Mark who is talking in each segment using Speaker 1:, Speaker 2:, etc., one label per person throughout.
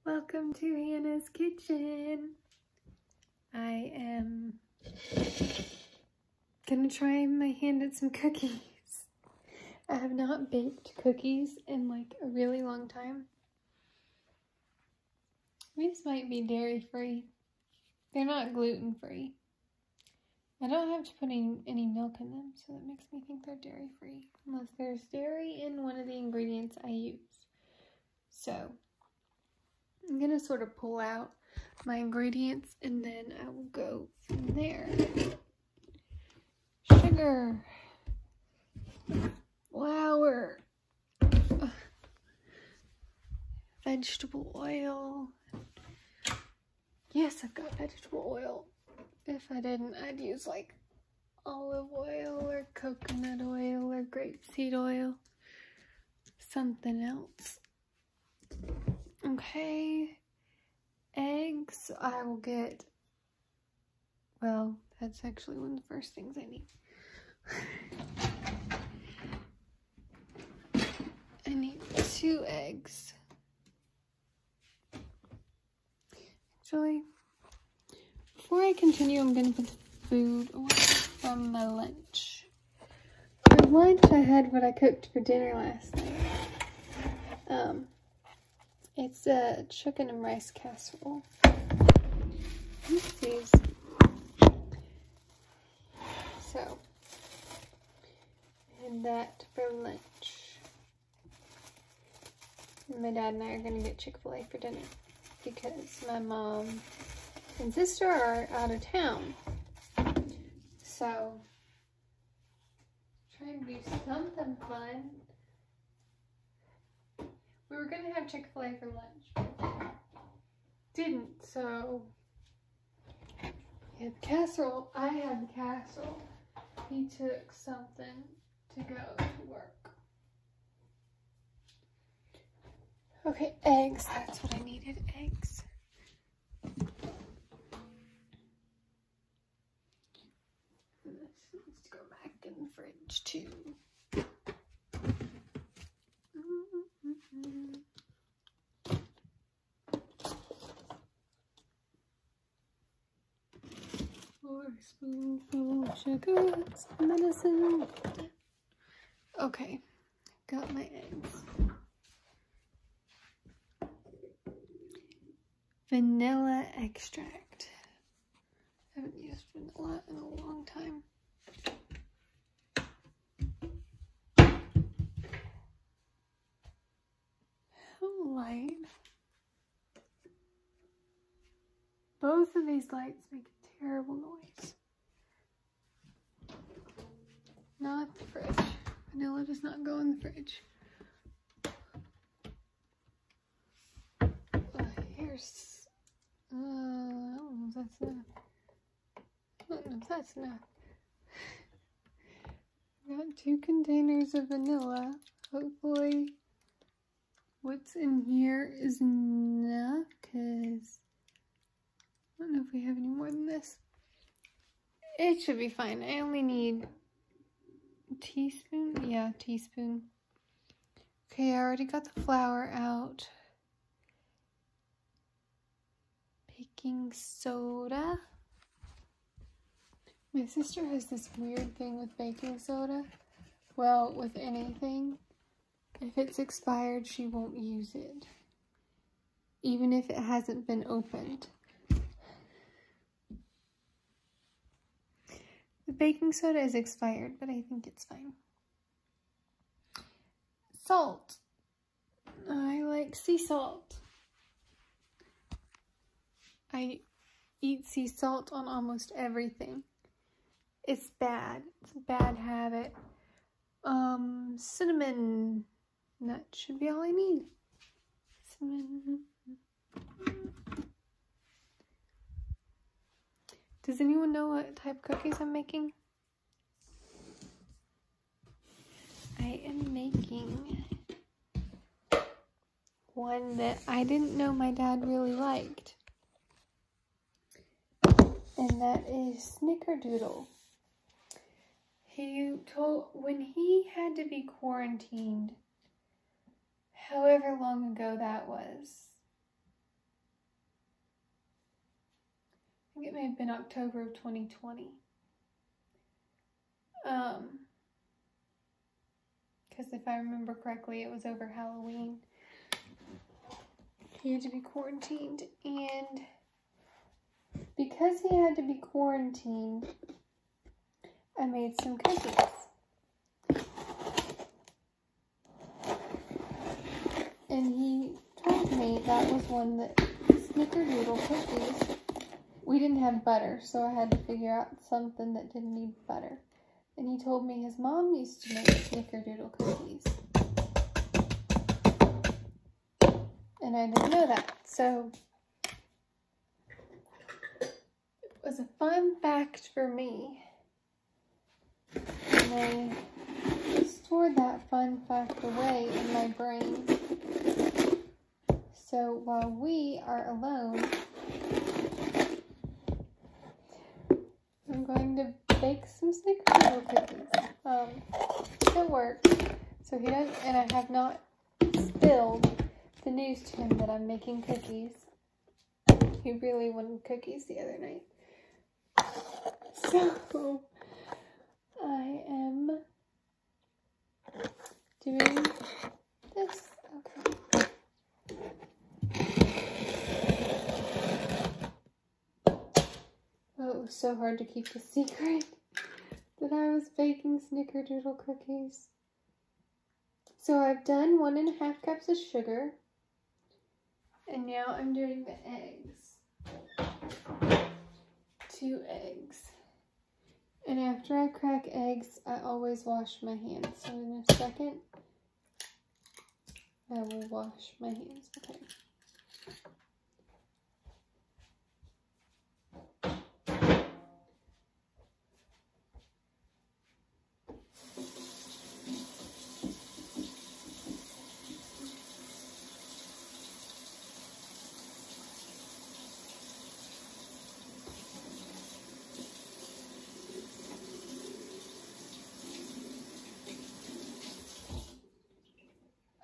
Speaker 1: Welcome to Hannah's Kitchen. I am gonna try my hand at some cookies. I have not baked cookies in like a really long time. These might be dairy free. They're not gluten free. I don't have to put any milk in them, so that makes me think they're dairy free. Unless there's dairy in one of the ingredients I use. So I'm gonna sort of pull out my ingredients and then I will go from there. Sugar, flour, vegetable oil. Yes, I've got vegetable oil. If I didn't, I'd use like olive oil or coconut oil or grapeseed oil. Something else. Okay. Eggs, I will get, well, that's actually one of the first things I need. I need 2 eggs. Actually, before I continue, I'm going to put the food away from my lunch. For lunch, I had what I cooked for dinner last night. It's a chicken and rice casserole. Oopsies. So, and that for lunch. And my dad and I are going to get Chick-fil-A for dinner because my mom and sister are out of town. So, trying to do something fun. We were going to have Chick-fil-A for lunch. Didn't, so he had the casserole. I had the casserole. He took something to go to work. Okay, eggs. That's what I needed, eggs. And this needs to go back in the fridge too. Spoonful of sugar, medicine. Okay, got my eggs. Vanilla extract. I haven't used vanilla in a long time. How light. Both of these lights make a terrible noise. Not the fridge. Vanilla does not go in the fridge. Here's, I don't know if that's enough. I don't know if that's enough. I've got 2 containers of vanilla. Hopefully what's in here is enough, because I don't know if we have any more than this. It should be fine. I only need a teaspoon. Yeah, teaspoon. Okay, I already got the flour out. Baking soda. My sister has this weird thing with baking soda. Well, with anything. If it's expired, she won't use it. Even if it hasn't been opened. The baking soda is expired, but I think it's fine. Salt. I like sea salt. I eat sea salt on almost everything. It's bad. It's a bad habit. Cinnamon nut should be all I need. Cinnamon. Does anyone know what type of cookies I'm making? I am making one that I didn't know my dad really liked. And that is Snickerdoodle. He told, when he had to be quarantined, however long ago that was, think it may have been October of 2020. Because if I remember correctly, it was over Halloween. He had to be quarantined, and because he had to be quarantined, I made some cookies. And he told me that was one that snickerdoodle cookies. We didn't have butter, so I had to figure out something that didn't need butter. And he told me his mom used to make snickerdoodle cookies. And I didn't know that, so it was a fun fact for me. And I stored that fun fact away in my brain. So while we are alone, I'm going to bake some snickerdoodle cookies. It worked. So he does, and I have not spilled the news to him that I'm making cookies. He really wanted cookies the other night. So I am doing this. Okay. Oh, it was so hard to keep the secret that I was baking snickerdoodle cookies. So I've done 1.5 cups of sugar. And now I'm doing the eggs. 2 eggs. And after I crack eggs, I always wash my hands. So in a second, I will wash my hands. Okay.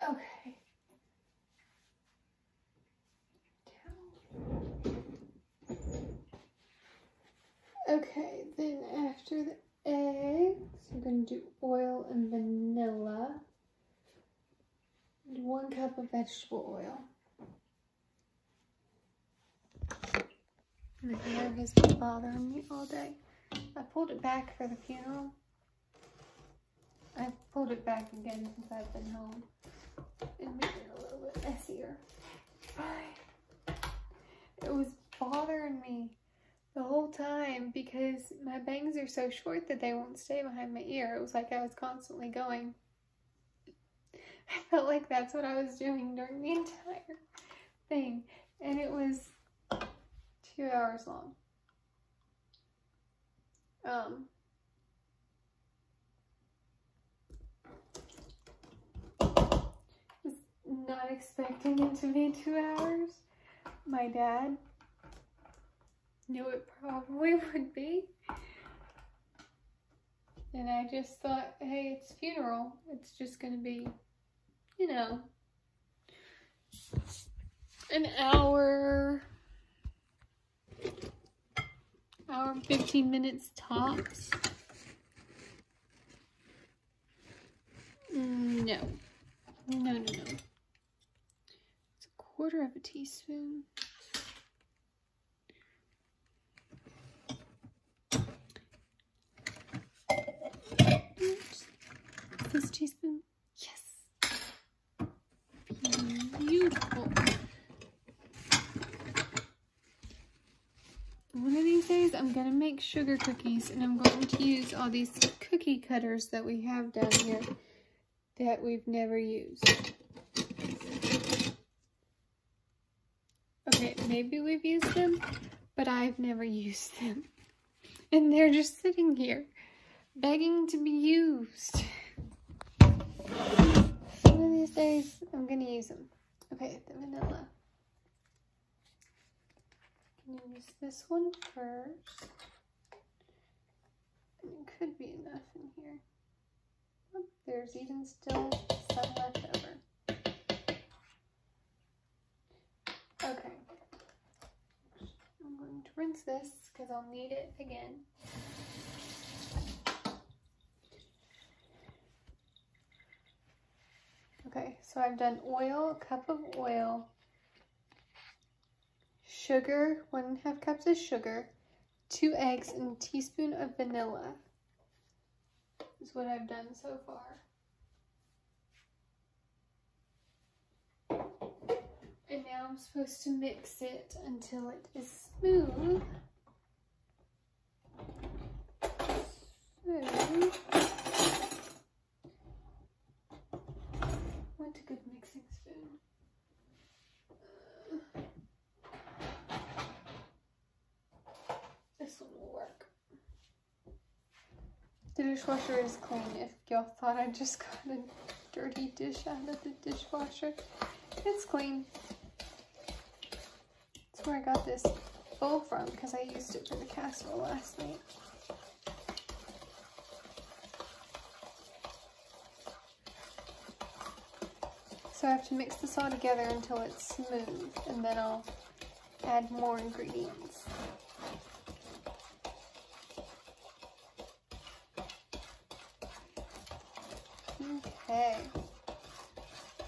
Speaker 1: Okay. Okay, then after the eggs, I'm going to do oil and vanilla. And 1 cup of vegetable oil. My hair has been bothering me all day. I pulled it back for the funeral. I pulled it back again since I've been home. It made it a little bit messier. It was bothering me the whole time because my bangs are so short that they won't stay behind my ear. It was like I was constantly going. I felt like that's what I was doing during the entire thing. And it was 2 hours long. Was not expecting it to be 2 hours. My dad knew it probably would be. And I just thought, hey, it's funeral. It's just gonna be, you know, an hour and 15 minutes tops. No. It's 1/4 teaspoon. This teaspoon? Yes. Beautiful. One of these days I'm going to make sugar cookies and I'm going to use all these cookie cutters that we have down here that we've never used. Okay, maybe we've used them, but I've never used them. And they're just sitting here, begging to be used. One of these days, I'm going to use them. Okay, the vanilla. I'm going to use this one first. And it could be enough in here. Oh, there's even still some left over. Okay. I'm going to rinse this because I'll need it again. Okay, so I've done oil, a cup of oil, sugar, 1.5 cups of sugar, 2 eggs, and a teaspoon of vanilla is what I've done so far. And now I'm supposed to mix it until it is smooth. So, want a good mixing spoon. This one will work. The dishwasher is clean. If y'all thought I just got a dirty dish out of the dishwasher, it's clean. That's where I got this bowl from because I used it for the casserole last night. So I have to mix this all together until it's smooth, and then I'll add more ingredients. Okay,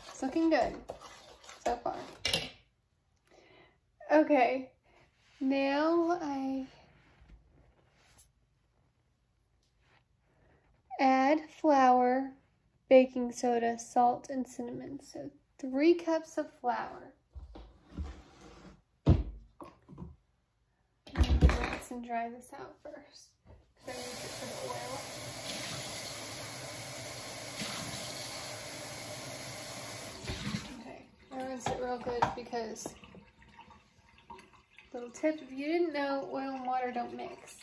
Speaker 1: it's looking good so far. Okay, now I add flour, baking soda, salt, and cinnamon. So 3 cups of flour. I'm going to rinse and dry this out first because I use it for the oil. Okay, I rinse it real good because, little tip, if you didn't know, oil and water don't mix.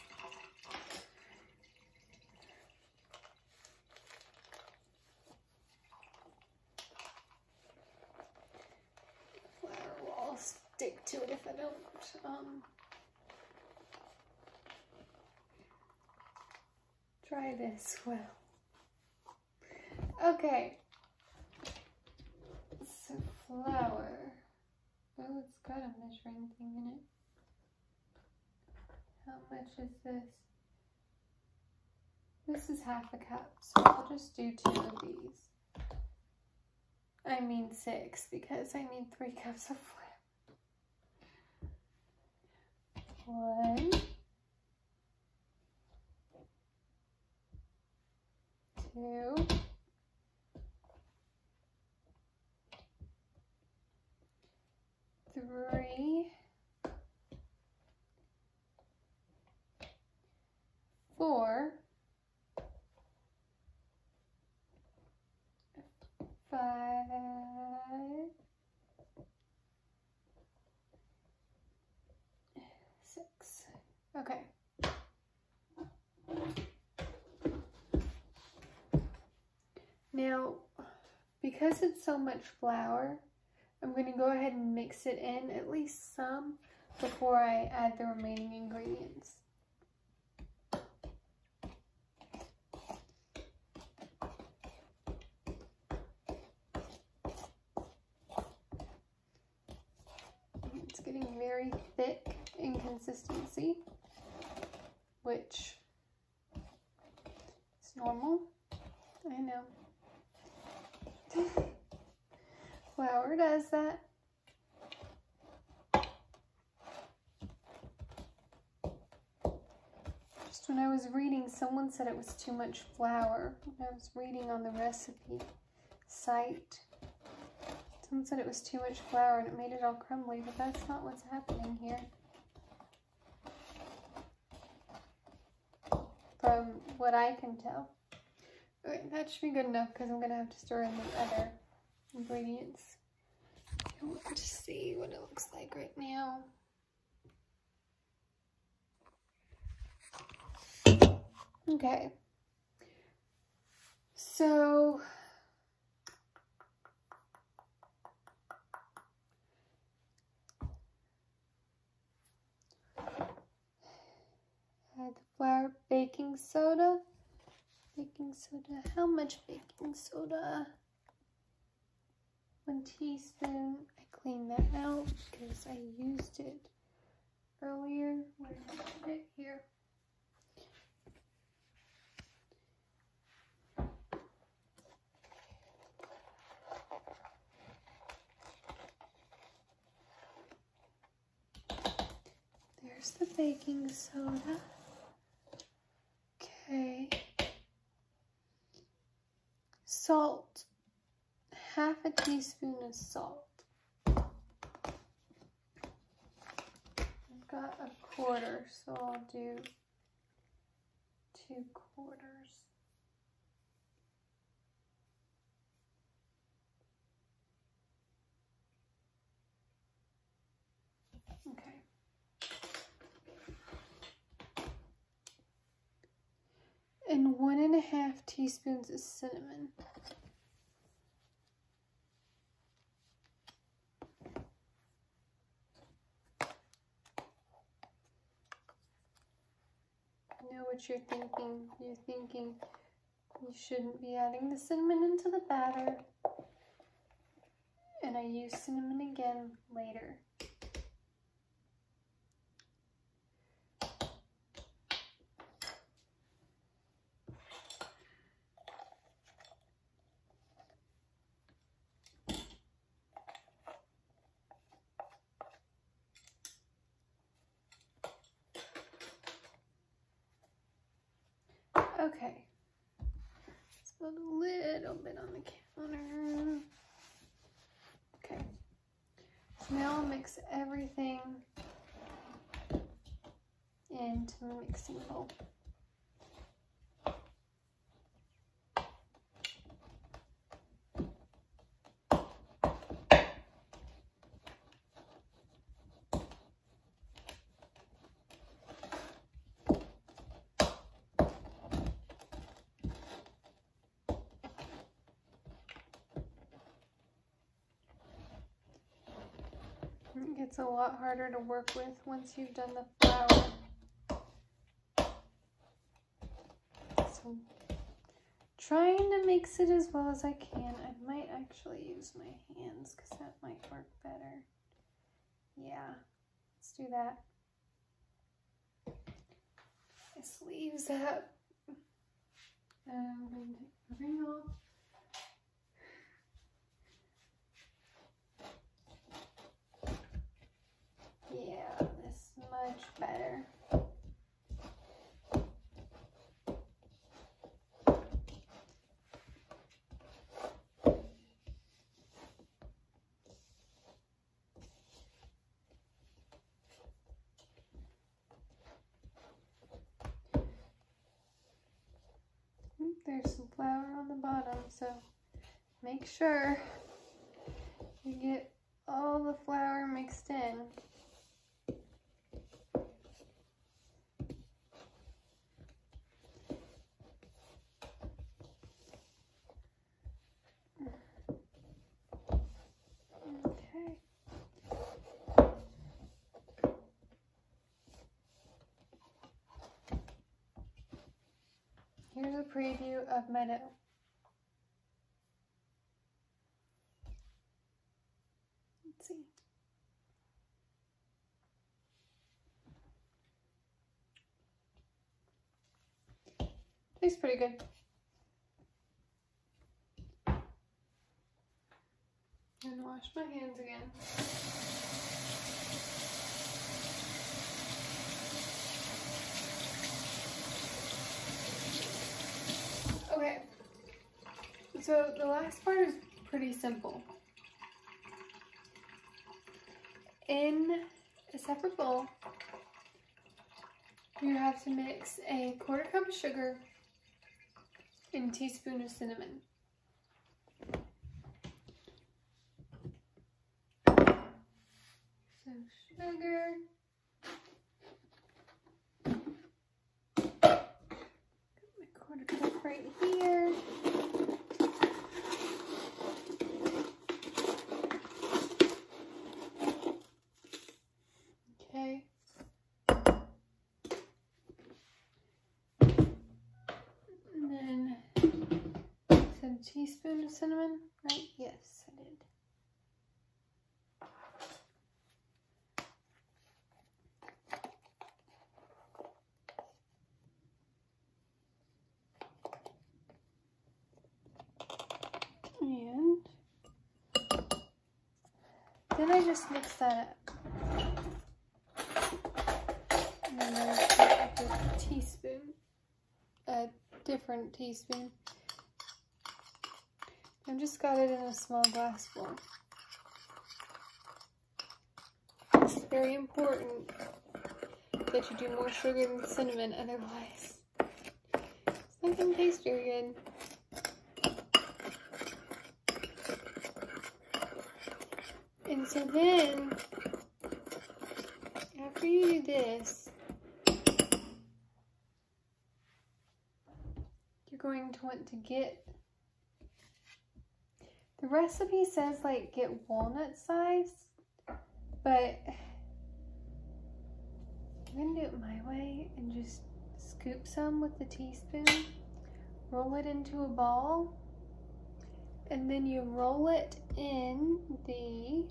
Speaker 1: Stick to it if I don't. Try this well. Okay. So flour. Oh, it's got a measuring thing in it. How much is this? This is 1/2 cup, so I'll just do 2 of these. I mean 6 because I need 3 cups of flour. 1, 2, 3, 4, 5, 6. Okay. Now, because it's so much flour, I'm going to go ahead and mix it in, at least some, before I add the remaining ingredients. It's getting very thick in consistency, which is normal. I know. Flour does that. Just when I was reading, someone said it was too much flour. When I was reading on the recipe site, someone said it was too much flour and it made it all crumbly, but that's not what's happening here. From what I can tell. Okay, that should be good enough because I'm going to have to stir in the other ingredients. I want to see what it looks like right now. Okay. So add the flour, baking soda. Baking soda. How much baking soda? 1 teaspoon. I cleaned that out because I used it earlier. Where did I put it? Here. There's the baking soda. Okay. Salt. Half a teaspoon of salt. I've got a quarter, so I'll do 2 quarters. Okay. And 1½ teaspoons of cinnamon. I know what you're thinking. You're thinking you shouldn't be adding the cinnamon into the batter. And I use cinnamon again later. Okay, let's put a little bit on the counter. Okay, so now I'll mix everything into the mixing bowl. It gets a lot harder to work with once you've done the flour. So, trying to mix it as well as I can. I might actually use my hands because that might work better. Yeah, let's do that. My sleeves up. I'm going to take the ring off. Yeah, this is much better. There's some flour on the bottom, so make sure you get all the flour mixed in. Okay. Here's a preview of my dough. Let's see. Tastes pretty good. And wash my hands again. Okay, so the last part is pretty simple. In a separate bowl, you have to mix a 1/4 cup of sugar and a teaspoon of cinnamon. So sugar, got my 1/4 cup right here. Okay. And then a teaspoon of cinnamon, right? Yes, I did. Then I just mix that up. And then I put a teaspoon, a different teaspoon. I've just got it in a small glass bowl. It's very important that you do more sugar than cinnamon, otherwise it's not going to taste very good. And so then, after you do this, you're going to want to get, the recipe says like get walnut size, but I'm going to do it my way and just scoop some with the teaspoon, roll it into a ball, and then you roll it in the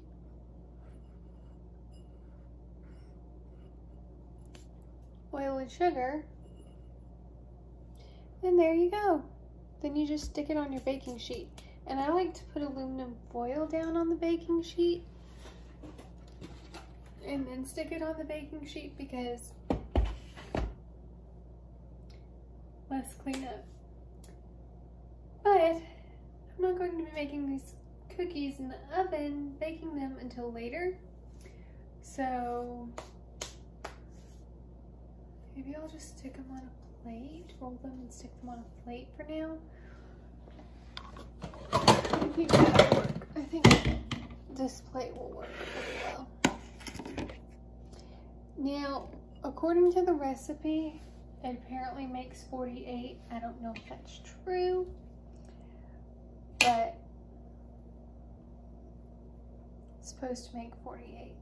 Speaker 1: oil and sugar, and there you go. Then you just stick it on your baking sheet. And I like to put aluminum foil down on the baking sheet and then stick it on the baking sheet because less cleanup. But I'm not going to be making these cookies in the oven, baking them until later. So maybe I'll just stick them on a plate, roll them and stick them on a plate for now. I think that'll work. I think this plate will work pretty well. Now, according to the recipe, it apparently makes 48. I don't know if that's true, but it's supposed to make 48.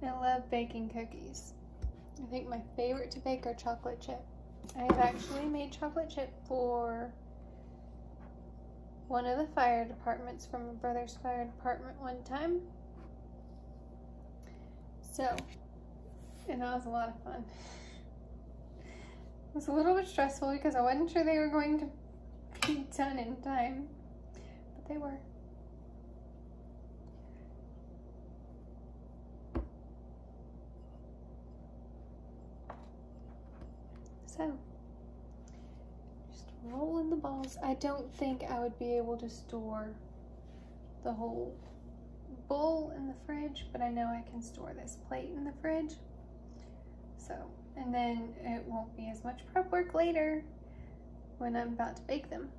Speaker 1: And I love baking cookies. I think my favorite to bake are chocolate chip. I have actually made chocolate chip for one of the fire departments from my brother's fire department one time. So, and that was a lot of fun. It was a little bit stressful because I wasn't sure they were going to be done in time, but they were. So, just roll in the balls. I don't think I would be able to store the whole bowl in the fridge, but I know I can store this plate in the fridge. So, and then it won't be as much prep work later when I'm about to bake them.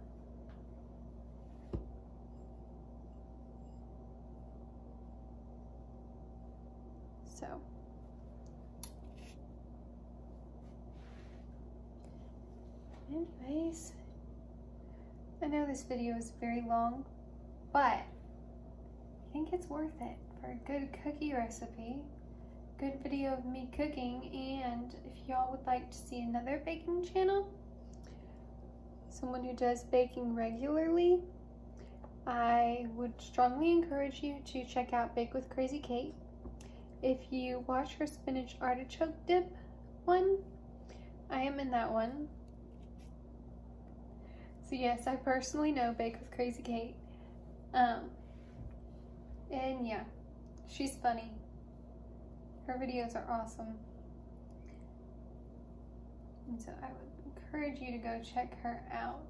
Speaker 1: So, anyways, I know this video is very long, but I think it's worth it for a good cookie recipe, good video of me cooking, and if y'all would like to see another baking channel, someone who does baking regularly, I would strongly encourage you to check out Bake with Crazy Kate. If you watch her spinach artichoke dip one, I am in that one. So yes, I personally know Bake with Crazy Kate. And yeah, she's funny. Her videos are awesome. And so I would encourage you to go check her out.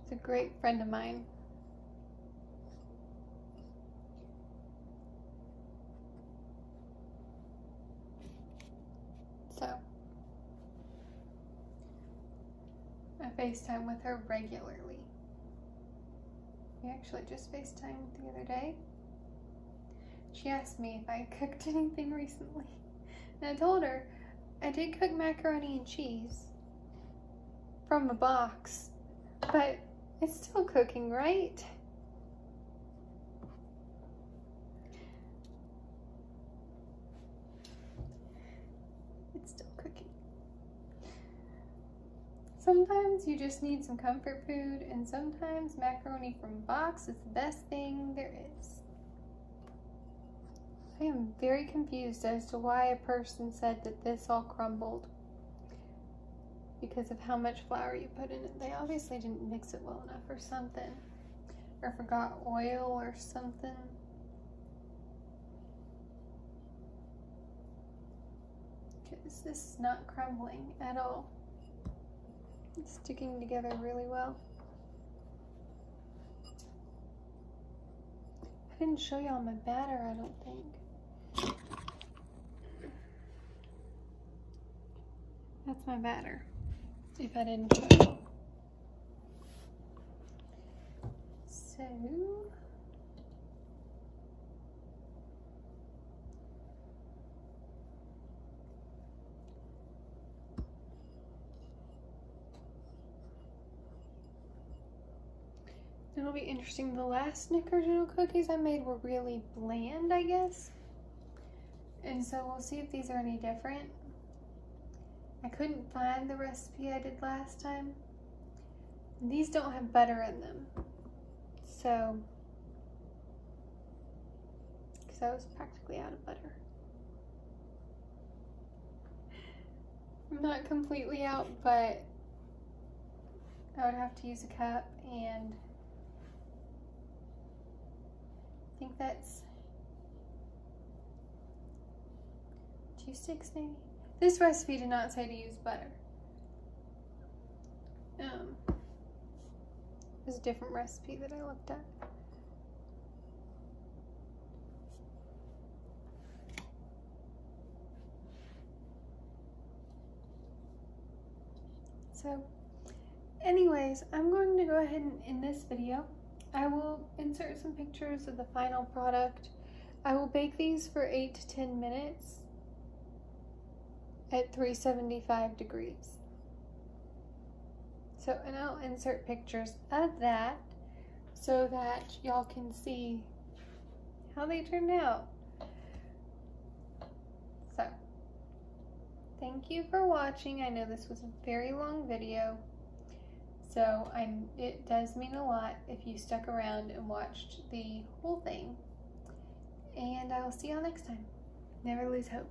Speaker 1: She's a great friend of mine. So, I FaceTime with her regularly. We actually just FaceTimed the other day. She asked me if I cooked anything recently. And I told her I did cook macaroni and cheese from a box, but it's still cooking, right? It's still cooking. Sometimes you just need some comfort food, and sometimes macaroni from a box is the best thing there is. I am very confused as to why a person said that this all crumbled because of how much flour you put in it. They obviously didn't mix it well enough or something. or forgot oil or something. Because this is not crumbling at all. It's sticking together really well. I didn't show y'all my batter, I don't think. That's my batter, if I didn't show you. So, it'll be interesting. The last snickerdoodle cookies I made were really bland, I guess. And so we'll see if these are any different. I couldn't find the recipe I did last time. And these don't have butter in them. So, because I was practically out of butter. I'm not completely out, but I would have to use a cup, and I think that's 2 sticks maybe. This recipe did not say to use butter. It was a different recipe that I looked at. So, anyways, I'm going to go ahead and end this video. I will insert some pictures of the final product. I will bake these for 8 to 10 minutes at 375 degrees. So, and I'll insert pictures of that so that y'all can see how they turned out. So, thank you for watching. I know this was a very long video, so it does mean a lot if you stuck around and watched the whole thing. And I will see y'all next time. Never lose hope.